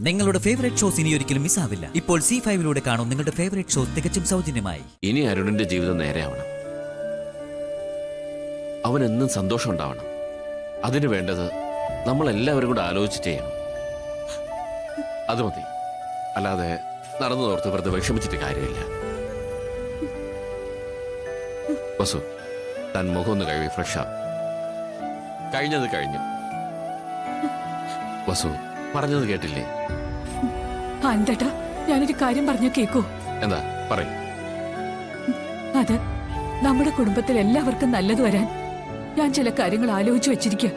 നിങ്ങളുടെ favourite shows ഇനി ഒരിക്കലും മിസ്സാവില്ല. ഇപ്പോൾ C5 കാണും നിങ്ങളുടെ ഫേവറേറ്റ് ഷോസ് തികച്ചും സൗജന്യമായി. ഇനി അരുണിന്റെ ജീവിതം നേരെയാവണം. അവനെന്നും സന്തോഷം ഉണ്ടാവണം. അതിനു വേണ്ടത് നമ്മളെല്ലാവരും കൂടെ ആലോചിച്ച് ചെയ്യണം. അത് മതി. അല്ലാതെ നടന്നു തോർത്ത് വെറുതെ വിഷമിച്ചിട്ട് കാര്യമില്ല. വസു, താൻ മുഖം ഒന്ന് കഴുകി ഫ്രഷാ. കഴിഞ്ഞത് കഴിഞ്ഞു. വസു പറഞ്ഞത് കേട്ടില്ലേ? അന്തേട്ടാ, ഞാനൊരു കാര്യം പറഞ്ഞു കേക്കൂ. എന്താ പറയും? അത് നമ്മുടെ കുടുംബത്തിൽ എല്ലാവർക്കും നല്ലത് വരാൻ ഞാൻ ചില കാര്യങ്ങൾ ആലോചിച്ചു വെച്ചിരിക്കുക.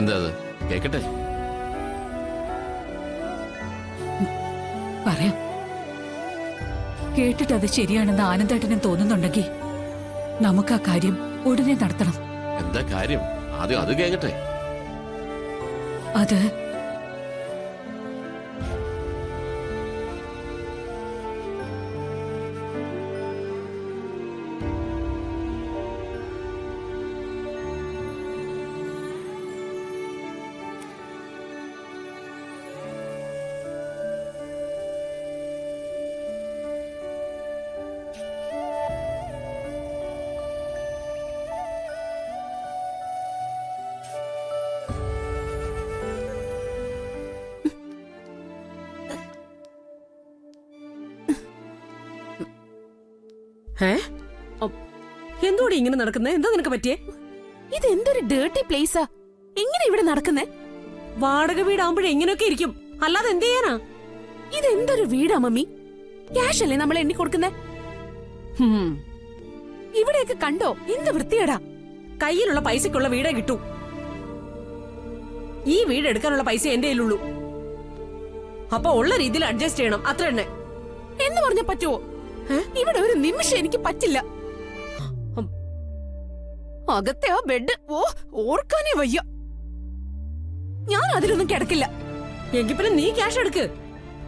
എന്താ അത്? കേക്കട്ടെ. പറയാം. കേട്ടിട്ട് അത് ശരിയാണെന്ന് ആനന്ദേട്ടനും തോന്നുന്നുണ്ടെങ്കിൽ നമുക്ക് ആ കാര്യം ഉടനെ നടത്തണം. എന്താ കാര്യം? ആദ്യം അത് കേക്കട്ടെ. അത് എന്തോടി ഇങ്ങനെ നടക്കുന്നേ? എന്താ നിനക്ക് പറ്റിയേ? ഇത് എന്തൊരു ഡേർട്ടി പ്ലേസാ. എങ്ങനെ ഇവിടെ നടക്കുന്നേ? വാടക വീടാകുമ്പോഴേ ഇങ്ങനെയൊക്കെ ഇരിക്കും, അല്ലാതെ എന്ത് ചെയ്യാനാ? ഇതെന്തൊരു വീടാ മമ്മി? ക്യാഷ് അല്ലേ നമ്മൾ എണ്ണി കൊടുക്കുന്നേ? ഇവിടെയൊക്കെ കണ്ടോ എന്ത് വൃത്തിയേടാ. കയ്യിലുള്ള പൈസക്കുള്ള വീടേ കിട്ടൂ. ഈ വീട് എടുക്കാനുള്ള പൈസ എന്റെ കയ്യിലുള്ളൂ. അപ്പൊ ഉള്ള രീതിയിൽ അഡ്ജസ്റ്റ് ചെയ്യണം, അത്ര തന്നെ. എന്ന് പറഞ്ഞ പറ്റുമോ? ഇവിടെ ഒരു നിമിഷം എനിക്ക് പറ്റില്ല. അകത്തെ ആ ബെഡ് ഓർക്കാനേ വയ്യ. ഞാൻ അതിലൊന്നും കിടക്കില്ല. എങ്കിൽ പിന്നെ നീ ക്യാഷ് എടുക്ക്.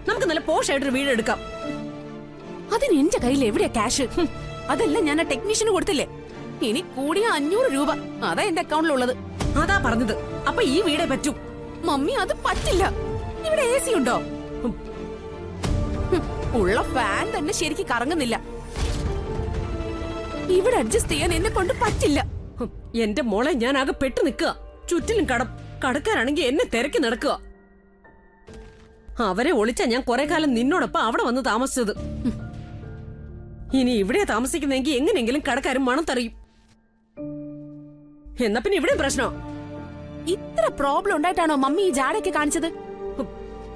നമുക്ക് നല്ല പോഷായിട്ടൊരു വീട് എടുക്കാം. അതിന് എന്റെ കയ്യിൽ എവിടെയാ ക്യാഷ്? അതെല്ലാം ഞാൻ ആ ടെക്നീഷ്യന് കൊടുത്തില്ലേ. ഇനി കൂടിയ 500 രൂപ അതാ എന്റെ അക്കൗണ്ടിലുള്ളത്. അതാ പറഞ്ഞത്. അപ്പൊ ഈ വീടേ പറ്റൂ. മമ്മി, അത് പറ്റില്ല. ഇവിടെ AC ഉണ്ടോ? ഉള്ള ഫാൻ തന്നെ ശരിക്ക് കറങ്ങുന്നില്ല. ഇവിടെ അഡ്ജസ്റ്റ് ചെയ്യാൻ എന്നെ കൊണ്ട് പറ്റില്ല. എന്റെ മോളെ, ഞാൻ ആകെ പെട്ടു നിൽക്കുക. ചുറ്റിലും കടക്കാരാണെങ്കിൽ എന്നെ തിരക്കി നടക്കുക. അവരെ ഒളിച്ചാ ഞാൻ കുറെ കാലം നിന്നോടൊപ്പം അവിടെ വന്ന് താമസിച്ചത്. ഇനി ഇവിടെ താമസിക്കുന്നെങ്കിൽ എങ്ങനെയെങ്കിലും കടക്കാരും മണം തറിയും. എന്നാ പിന്നെ ഇവിടെ പ്രശ്നോ? ഇത്ര പ്രോബ്ലം ഉണ്ടായിട്ടാണോ മമ്മി ഈ ജാടയൊക്കെ കാണിച്ചത്?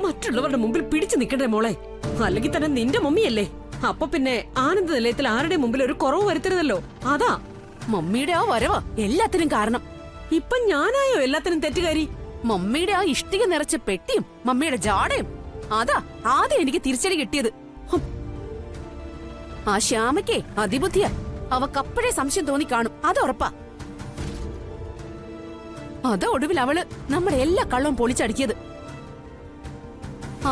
മറ്റുള്ളവരുടെ മുമ്പിൽ പിടിച്ചു നിൽക്കണ്ടേ മോളെ? അല്ലെങ്കിൽ തന്നെ നിന്റെ മമ്മിയല്ലേ. അപ്പൊ പിന്നെ ആനന്ദ നിലയത്തിൽ ആരുടെ മുമ്പിൽ ഒരു കുറവ് വരുത്തരുതല്ലോ. അതാ മമ്മിയുടെ ആ വരവാ എല്ലാത്തിനും കാരണം. ഇപ്പൊ ഞാനായോ എല്ലാത്തിനും തെറ്റുകാരി? മമ്മിയുടെ ആ ഇഷ്ടിക നിറച്ച പെട്ടിയും മമ്മിയുടെ ജാടയും അതാ ആദ്യം എനിക്ക് തിരിച്ചടി കിട്ടിയത്. ആ ശ്യാമയ്ക്കേ അതിബുദ്ധിയാ. അവക്കപ്പോഴേ സംശയം തോന്നി കാണും, അത് ഉറപ്പാ. അതാ ഒടുവിൽ അവള് നമ്മുടെ എല്ലാ കള്ളവും പൊളിച്ചടിക്കിയത്.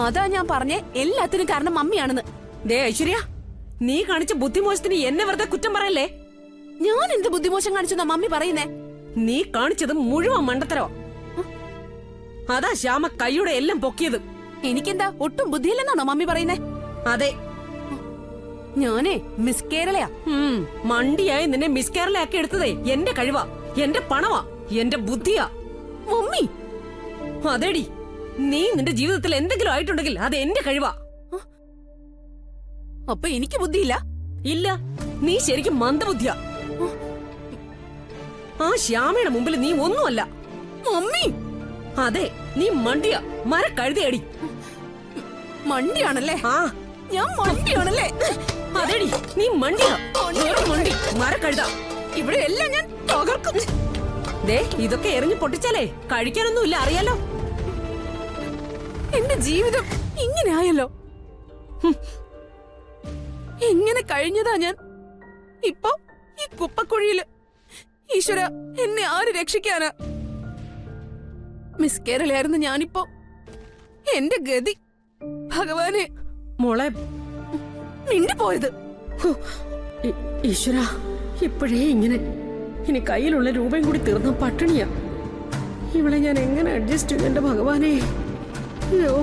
അതാ ഞാൻ പറഞ്ഞേ എല്ലാത്തിനും കാരണം മമ്മിയാണെന്ന്. ദേ ഐശ്വര്യ, നീ കാണിച്ച ബുദ്ധിമോശത്തിന് എന്നെ വെറുതെ കുറ്റം പറയല്ലേ. ഞാൻ എന്ത് ബുദ്ധിമോശം കാണിച്ചെന്നാ മമ്മി പറയുന്നേ? നീ കാണിച്ചത് മുഴുവൻ മണ്ടത്തരോ. അതാ ശ്യാമ കൈയുടെ എല്ലാം പൊക്കിയത്. എനിക്കെന്താ ഒട്ടും ബുദ്ധിയില്ലെന്നാണോ മമ്മി പറയുന്നേ? അതെ, ഞാനേ മിസ് കേരളയാ. മണ്ടിയായി നിന്നെ മിസ് കേരളയാക്കി എടുത്തതേ എന്റെ കഴിവാ, എന്റെ പണവാ, എന്റെ ബുദ്ധിയാ. മമ്മി, അതേടി, നീ നിന്റെ ജീവിതത്തിൽ എന്തെങ്കിലും ആയിട്ടുണ്ടെങ്കിൽ അത് എന്റെ കഴിവാ. അപ്പൊ എനിക്ക് ബുദ്ധിയില്ല? ഇല്ല, നീ ശരിക്കും മന്ദബുദ്ധിയാ. ആ ശ്യാമയുടെ മുമ്പിൽ നീ ഒന്നുമല്ല. മമ്മി, അതെ, നീ മണ്ടിയാ, മരക്കഴുതയടി. മണ്ടിയാണല്ലേ? ആ, ഞാൻ മണ്ടിയാണല്ലേ? അതേടി, നീ മണ്ടിയാ, മണ്ടി, മരക്കഴുത. ഇവിടെ എല്ലാം ഞാൻ തകർക്കും. ദേ, ഇതൊക്കെ എറിഞ്ഞു പൊട്ടിച്ചാലേ കഴിക്കാനൊന്നുമില്ല, അറിയാലോ. എന്റെ ജീവിതം ഇങ്ങനെ ആയല്ലോ. എങ്ങനെ കഴിഞ്ഞതാ ഞാൻ? ഇപ്പൊ ഈ കുപ്പക്കുഴിയില്. ഈശ്വര, എന്നെ ആര് രക്ഷിക്കാനാ? മിസ് കേരളയായിരുന്നു ഞാനിപ്പോ. എന്റെ ഗതി ഭഗവാനെ. മോളെ, മിണ്ടിപ്പോയത്. ഈശ്വര, ഇപ്പോഴേ ഇങ്ങനെ. ഇനി കയ്യിലുള്ള രൂപയും കൂടി തീർന്ന പട്ടിണിയാ. ഇവളെ ഞാൻ എങ്ങനെ അഡ്ജസ്റ്റ് ചെയ്യും എന്റെ ഭഗവാനെ? അയ്യോ.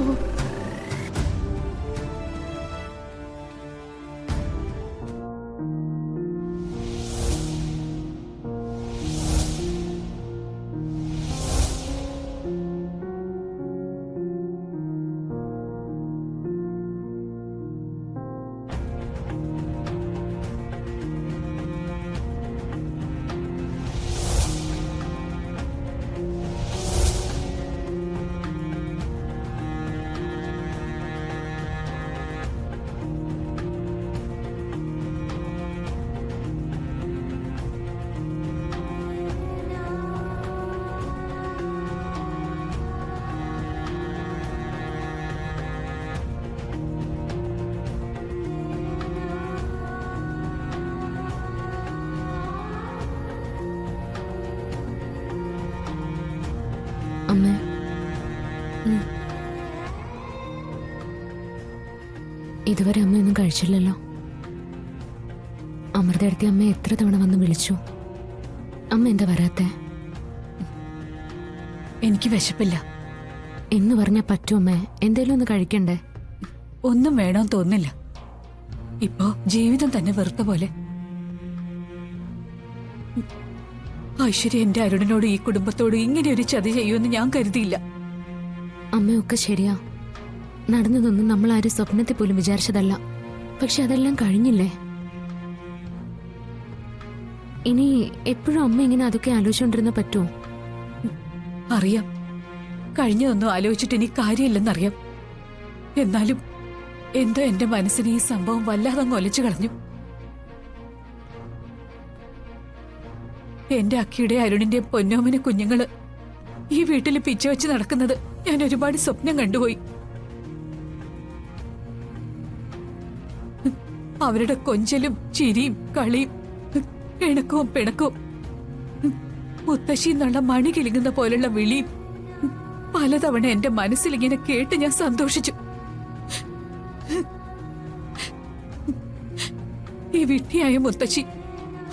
ഇതുവരെ അമ്മയൊന്നും കഴിച്ചില്ലല്ലോ. അമൃതയെടുത്തി അമ്മ എത്ര തവണ വന്ന് വിളിച്ചു. അമ്മ എന്താ വരാത്തെ? എനിക്ക് വിശപ്പില്ല. എന്ന് പറഞ്ഞാ പറ്റും അമ്മേ. എന്തേലും ഒന്ന് കഴിക്കണ്ടേ? ഒന്നും വേണമെന്ന് തോന്നില്ല. ഇപ്പോ ജീവിതം തന്നെ വെറുത്ത പോലെ. ഐശ്വര്യ എന്റെ അരുണിനോട് ഈ കുടുംബത്തോട് ഇങ്ങനെ ഒരു ചതി ചെയ്യുമെന്ന് ഞാൻ കരുതിയില്ല. അമ്മയൊക്കെ ശരിയാ. നടന്നതൊന്നും നമ്മൾ ആരും സ്വപ്നത്തിൽ പോലും വിചാരിച്ചതല്ല. പക്ഷെ അതെല്ലാം കഴിഞ്ഞില്ലേ? ഇനി എപ്പോഴും അമ്മ ഇങ്ങനെ അതൊക്കെ ആലോചിച്ചുകൊണ്ടിരുന്ന പറ്റുമോ? അറിയാം, കഴിഞ്ഞതൊന്നും ആലോചിച്ചിട്ട് ഇനി കാര്യമില്ലെന്നറിയാം. എന്നാലും എന്തോ എന്റെ മനസ്സിന് ഈ സംഭവം വല്ലാതെ ഒലിച്ചു കളഞ്ഞു. എന്റെ അക്കിയുടെ അരുണിന്റെ പൊന്നോമന കുഞ്ഞുങ്ങള് ഈ വീട്ടിൽ പിച്ച വെച്ച് നടക്കുന്നത് ഞാൻ ഒരുപാട് സ്വപ്നം കണ്ടുപോയി. അവരുടെ കൊഞ്ചലും ചിരിയും കളിയും ഇണക്കവും പിണക്കവും, മുത്തശ്ശി എന്നുള്ള മണി കിലുങ്ങുന്ന പോലുള്ള വിളിയും പലതവണ എന്റെ മനസ്സിലിങ്ങനെ കേട്ട് ഞാൻ സന്തോഷിച്ചു. ഈ വിട്ടിയായ മുത്തശ്ശി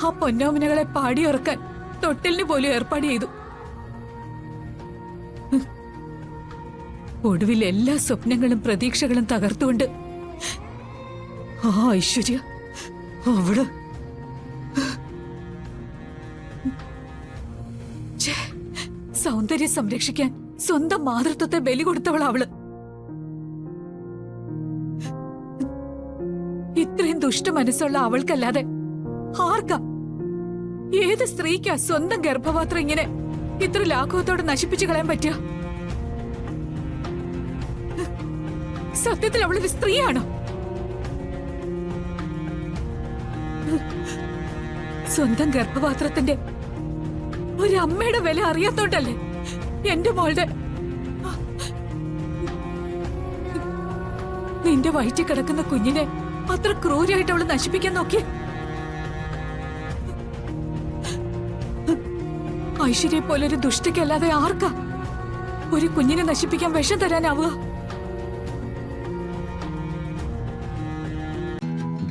ആ പൊന്നോമനകളെ പാടിയുറക്കാൻ തൊട്ടിലിന് പോലും ഏർപ്പാട് ചെയ്തു. ഒടുവിൽ എല്ലാ സ്വപ്നങ്ങളും പ്രതീക്ഷകളും തകർത്തുകൊണ്ട് ആ ഐശ്വര്യ അവള് സൗന്ദര്യം സംരക്ഷിക്കാൻ സ്വന്തം മാതൃത്വത്തെ ബലി കൊടുത്തവൾ അവള്. ഇത്രയും ദുഷ്ട മനസ്സുള്ള അവൾക്കല്ലാതെ ആർക്കാ, ഏത് സ്ത്രീക്കാ സ്വന്തം ഗർഭപാത്രം ഇങ്ങനെ ഇത്ര ലാഘവത്തോടെ നശിപ്പിച്ചു കളയാൻ പറ്റുക? സത്യത്തിൽ അവളൊരു സ്ത്രീയാണോ? സ്വന്തം ഗർഭപാത്രത്തിന്റെ ഒരു അമ്മയുടെ വില അറിയാത്തോണ്ടല്ലേ എന്റെ മോളുടെ നിന്റെ വയറ്റിൽ കിടക്കുന്ന കുഞ്ഞിനെ അത്ര ക്രൂരായിട്ട് അവള് നശിപ്പിക്കാൻ നോക്കി. ഐശ്വര്യെ പോലൊരു ദുഷ്ടയ്ക്കല്ലാതെ ആർക്കാ ഒരു കുഞ്ഞിനെ നശിപ്പിക്കാൻ വിഷം തരാനാവുക?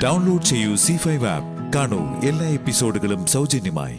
ഡൗൺലോഡ് ചെയ്യൂ C5 ആപ്പ്. കാണൂ എല്ലാ എപ്പിസോഡുകളും സൗജന്യമായി.